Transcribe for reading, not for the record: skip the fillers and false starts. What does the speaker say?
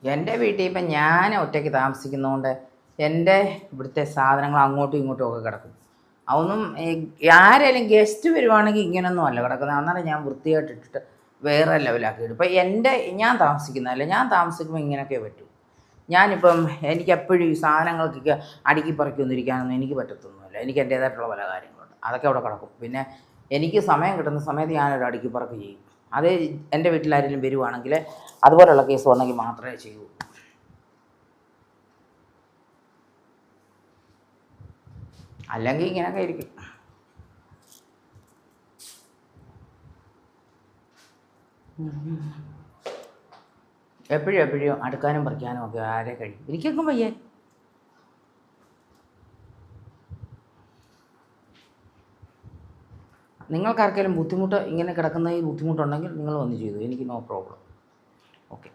എൻ്റെ വീട്ടിൽ ഇപ്പം ഞാൻ ഒറ്റയ്ക്ക് താമസിക്കുന്നതുകൊണ്ട് എൻ്റെ ഇവിടുത്തെ സാധനങ്ങൾ അങ്ങോട്ടും ഇങ്ങോട്ടും ഒക്കെ കിടക്കും. അതൊന്നും ആരെങ്കിലും ഗസ്റ്റ് വരുവാണെങ്കിൽ ഇങ്ങനൊന്നും അല്ല കിടക്കുന്നത്. അന്നേരം ഞാൻ വൃത്തിയായിട്ടിട്ടിട്ട് വേറെ ലെവലാക്കി ഇടും. ഇപ്പം ഞാൻ താമസിക്കുന്നതല്ല, ഞാൻ താമസിക്കുമ്പോൾ ഇങ്ങനെയൊക്കെ പറ്റൂ. ഞാനിപ്പം എനിക്കെപ്പോഴും ഈ സാധനങ്ങൾക്കൊക്കെ അടുക്കി പറക്കൊന്നും ഇരിക്കാനൊന്നും എനിക്ക് പറ്റത്തൊന്നുമില്ല. എനിക്ക് എൻ്റേതായിട്ടുള്ള പല കാര്യങ്ങളുണ്ട്, അതൊക്കെ അവിടെ കിടക്കും. പിന്നെ എനിക്ക് സമയം കിട്ടുന്ന സമയത്ത് ഞാനൊരു അടുക്കി പറക്ക് ചെയ്യും. അത് എൻ്റെ വീട്ടിലാരെങ്കിലും വരുവാണെങ്കിൽ അതുപോലുള്ള കേസ് വന്നെങ്കിൽ മാത്രമേ ചെയ്യൂ. അല്ലെങ്കിൽ ഇങ്ങനെയൊക്കെ ഇരിക്കും. എപ്പോഴും അടുക്കാനും പറിക്കാനും ഒക്കെ ആരെ കഴിയും? എനിക്കൊക്കെ വയ്യേ. നിങ്ങൾക്കാർക്കെങ്കിലും ബുദ്ധിമുട്ട് ഇങ്ങനെ കിടക്കുന്നതിൽ ബുദ്ധിമുട്ടുണ്ടെങ്കിൽ നിങ്ങൾ വന്ന് ചെയ്തു, എനിക്ക് നോ പ്രോബ്ലം. ഓക്കെ.